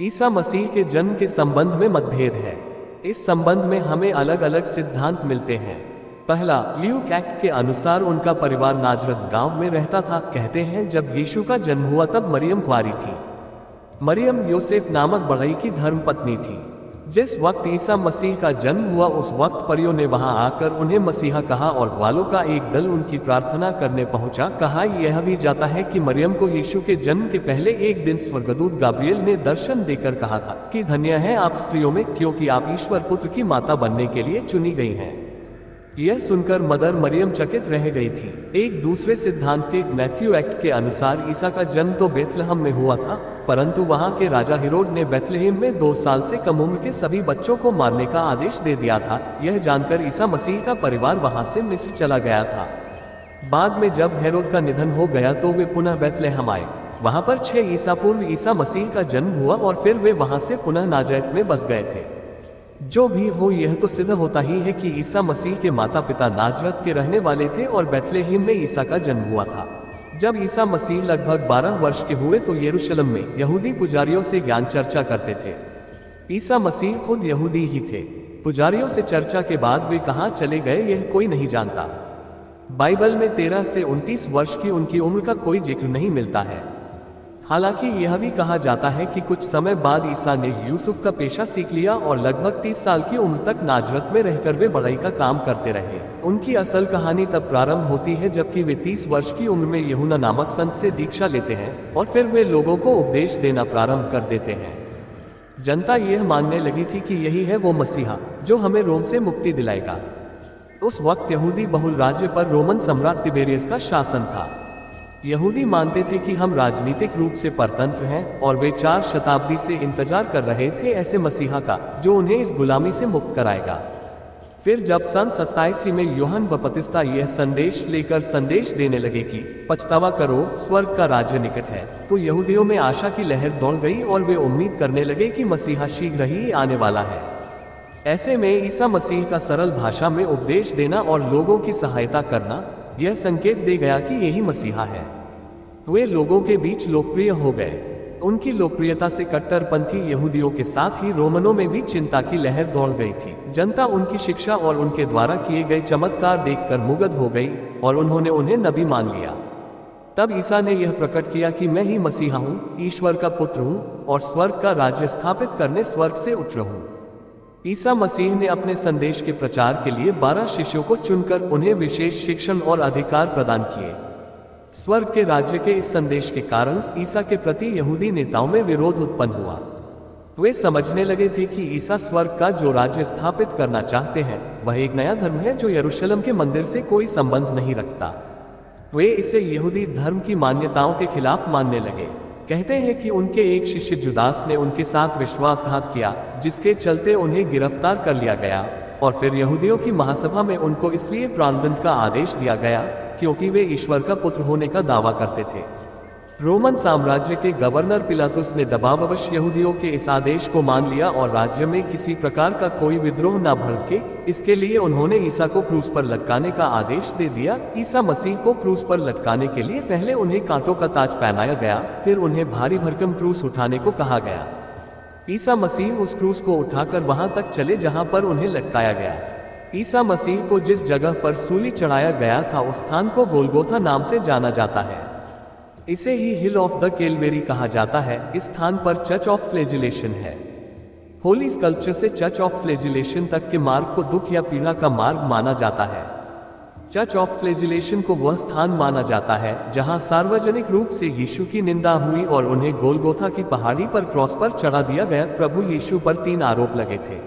ईसा मसीह के जन्म के संबंध में मतभेद है। इस संबंध में हमें अलग अलग सिद्धांत मिलते हैं। पहला, ल्यूक एक्ट के अनुसार उनका परिवार नाजरत गांव में रहता था। कहते हैं जब यीशु का जन्म हुआ तब मरियम कुंवारी थी। मरियम योसेफ नामक बढ़ई की धर्मपत्नी थी। जिस वक्त ईसा मसीह का जन्म हुआ उस वक्त परियों ने वहां आकर उन्हें मसीहा कहा और ग्वालों का एक दल उनकी प्रार्थना करने पहुंचा। कहा यह भी जाता है कि मरियम को यीशु के जन्म के पहले एक दिन स्वर्गदूत गाब्रिएल ने दर्शन देकर कहा था कि धन्य है आप स्त्रियों में, क्योंकि आप ईश्वर पुत्र की माता बनने के लिए चुनी गई हैं। यह सुनकर मदर मरियम चकित रह गई थी। एक दूसरे सिद्धांत के मैथ्यू एक्ट के अनुसार ईसा का जन्म तो बेथलहम में हुआ था, परंतु वहां के राजा हेरोड ने बेथलहम में 2 साल से कम उम्र के सभी बच्चों को मारने का आदेश दे दिया था। यह जानकर ईसा मसीह का परिवार वहां से मिस्र चला गया था। बाद में जब हेरोद का निधन हो गया तो वे पुनः बेथलहम आए। वहां पर 6 ईसा पूर्व ईसा मसीह का जन्म हुआ और फिर वे वहां से पुनः नाजरत में बस गए थे। जो भी हो, यह तो सिद्ध होता ही है कि ईसा मसीह के माता पिता नाजरत के रहने वाले थे और बेथलहम में ईसा का जन्म हुआ था। जब ईसा मसीह लगभग 12 वर्ष के हुए तो यरूशलेम में यहूदी पुजारियों से ज्ञान चर्चा करते थे। ईसा मसीह खुद यहूदी ही थे। पुजारियों से चर्चा के बाद वे कहाँ चले गए यह कोई नहीं जानता। बाइबल में 13 से 29 वर्ष की उनकी उम्र का कोई जिक्र नहीं मिलता है। हालांकि यह भी कहा जाता है कि कुछ समय बाद ईसा ने यूसुफ का पेशा सीख लिया और लगभग 30 साल की उम्र तक नाजरत में रहकर वे बढ़ई का काम करते रहे। उनकी असल कहानी तब प्रारंभ होती है जबकि वे 30 वर्ष की उम्र में यूहन्ना नामक संत से दीक्षा लेते हैं और फिर वे लोगों को उपदेश देना प्रारंभ कर देते हैं। जनता यह मानने लगी थी कि यही है वो मसीहा जो हमें रोम से मुक्ति दिलाएगा। उस वक्त यहूदी बहुल राज्य पर रोमन सम्राट तिबेरियस का शासन था। यहूदी मानते थे कि हम राजनीतिक रूप से परतंत्र हैं और वे 4 शताब्दी से इंतजार कर रहे थे ऐसे मसीहा का जो उन्हें इस गुलामी से मुक्त कराएगा। फिर जब सन 27 में यूहन्ना बपतिस्ता यह संदेश लेकर संदेश देने लगे कि पछतावा करो, स्वर्ग का राज्य निकट है, तो यहूदियों में आशा की लहर दौड़ गई और वे उम्मीद करने लगे कि मसीहा शीघ्र ही आने वाला है। ऐसे में ईसा मसीह का सरल भाषा में उपदेश देना और लोगों की सहायता करना यह संकेत दे गया कि यही मसीहा है। वे लोगों के बीच लोकप्रिय हो गए। उनकी लोकप्रियता से कट्टरपंथी यहूदियों के साथ ही रोमनों में भी चिंता की लहर दौड़ गई थी। जनता उनकी शिक्षा और उनके द्वारा किए गए चमत्कार देखकर मुग्ध हो गई और उन्होंने उन्हें नबी मान लिया। तब ईसा ने यह प्रकट किया कि मैं ही मसीहा हूँ, ईश्वर का पुत्र हूँ और स्वर्ग का राज्य स्थापित करने स्वर्ग से उतरा हूँ। ईसा मसीह ने अपने संदेश के प्रचार के लिए 12 शिष्यों को चुनकर उन्हें विशेष शिक्षण और अधिकार प्रदान किए। स्वर्ग के राज्य के इस संदेश के कारण ईसा के प्रति यहूदी नेताओं में विरोध उत्पन्न हुआ। वे समझने लगे थे कि ईसा स्वर्ग का जो राज्य स्थापित करना चाहते हैं वह एक नया धर्म है जो यरूशलेम के मंदिर से कोई संबंध नहीं रखता। वे इसे यहूदी धर्म की मान्यताओं के खिलाफ मानने लगे। कहते हैं कि उनके एक शिष्य जुदास ने उनके साथ विश्वासघात किया, जिसके चलते उन्हें गिरफ्तार कर लिया गया और फिर यहूदियों की महासभा में उनको इसलिए प्राणदंड का आदेश दिया गया क्योंकि वे ईश्वर का पुत्र होने का दावा करते थे। रोमन साम्राज्य के गवर्नर पिलातुस ने दबाववश यहूदियों के इस आदेश को मान लिया और राज्य में किसी प्रकार का कोई विद्रोह न भड़के, इसके लिए उन्होंने ईसा को क्रूस पर लटकाने का आदेश दे दिया। ईसा मसीह को क्रूस पर लटकाने के लिए पहले उन्हें कांटों का ताज पहनाया गया, फिर उन्हें भारी भरकम क्रूस उठाने को कहा गया। ईसा मसीह उस क्रूस को उठाकर वहां तक चले जहां पर उन्हें लटकाया गया। ईसा मसीह को जिस जगह पर सूली चढ़ाया गया था उस स्थान को गोलगोथा नाम से जाना जाता है। इसे ही हिल ऑफ द कैलवेरी कहा जाता है। इस स्थान पर चर्च ऑफ फ्लैजिलेशन है। होली स्कल्पचर से चर्च ऑफ फ्लैजिलेशन तक के मार्ग को दुख या पीड़ा का मार्ग माना जाता है। चर्च ऑफ फ्लैजिलेशन को वह स्थान माना जाता है जहां सार्वजनिक रूप से यीशु की निंदा हुई और उन्हें गोलगोथा की पहाड़ी पर क्रॉस पर चढ़ा दिया गया। प्रभु यीशु पर 3 आरोप लगे थे।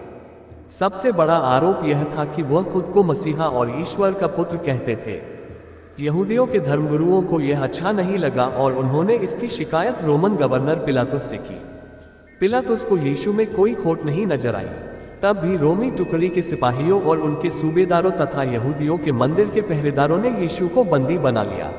सबसे बड़ा आरोप यह था कि वह खुद को मसीहा और ईश्वर का पुत्र कहते थे। यहूदियों के धर्मगुरुओं को यह अच्छा नहीं लगा और उन्होंने इसकी शिकायत रोमन गवर्नर पिलातुस से की। पिलातुस को यीशु में कोई खोट नहीं नजर आई। तब भी रोमी टुकड़ी के सिपाहियों और उनके सूबेदारों तथा यहूदियों के मंदिर के पहरेदारों ने यीशु को बंदी बना लिया।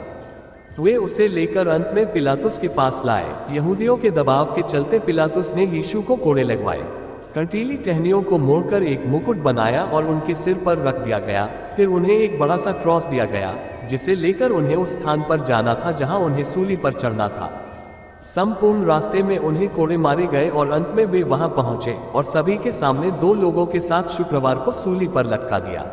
वे उसे लेकर अंत में पिलातुस के पास लाए। यहूदियों के दबाव के चलते पिलातुस ने यीशु को कोड़े लगवाए। कंटीली टहनियों को मोड़कर एक मुकुट बनाया और उनके सिर पर रख दिया गया। फिर उन्हें एक बड़ा सा क्रॉस दिया गया जिसे लेकर उन्हें उस स्थान पर जाना था जहां उन्हें सूली पर चढ़ना था। संपूर्ण रास्ते में उन्हें कोड़े मारे गए और अंत में वे वहां पहुंचे और सभी के सामने 2 लोगों के साथ शुक्रवार को सूली पर लटका दिया।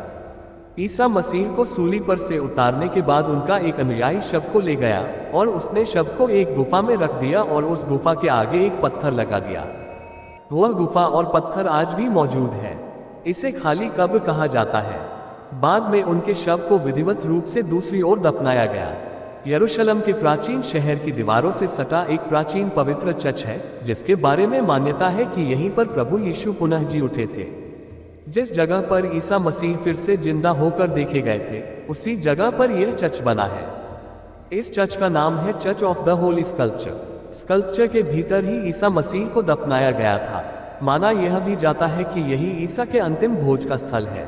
ईसा मसीह को सूली पर से उतारने के बाद उनका एक अनुयायी शव को ले गया और उसने शव को एक गुफा में रख दिया और उस गुफा के आगे एक पत्थर लगा दिया। वह गुफा और पत्थर आज भी मौजूद है। इसे खाली कब्र कहा जाता है। बाद में उनके शव को विधिवत रूप से दूसरी ओर दफनाया गया। यरूशलेम के प्राचीन शहर की दीवारों से सटा एक प्राचीन पवित्र चर्च है, जिसके बारे में मान्यता है कि यहीं पर प्रभु यीशु पुनः जी उठे थे। जिस जगह पर ईसा मसीह फिर से जिंदा होकर देखे गए थे, उसी जगह पर यह चर्च बना है। इस चर्च का नाम है church of the Holi sculpture. Sculpture के भीतर ही ईसा मसीह को दफनाया गया था। माना यह भी जाता है कि यही ईसा के अंतिम भोज का स्थल है।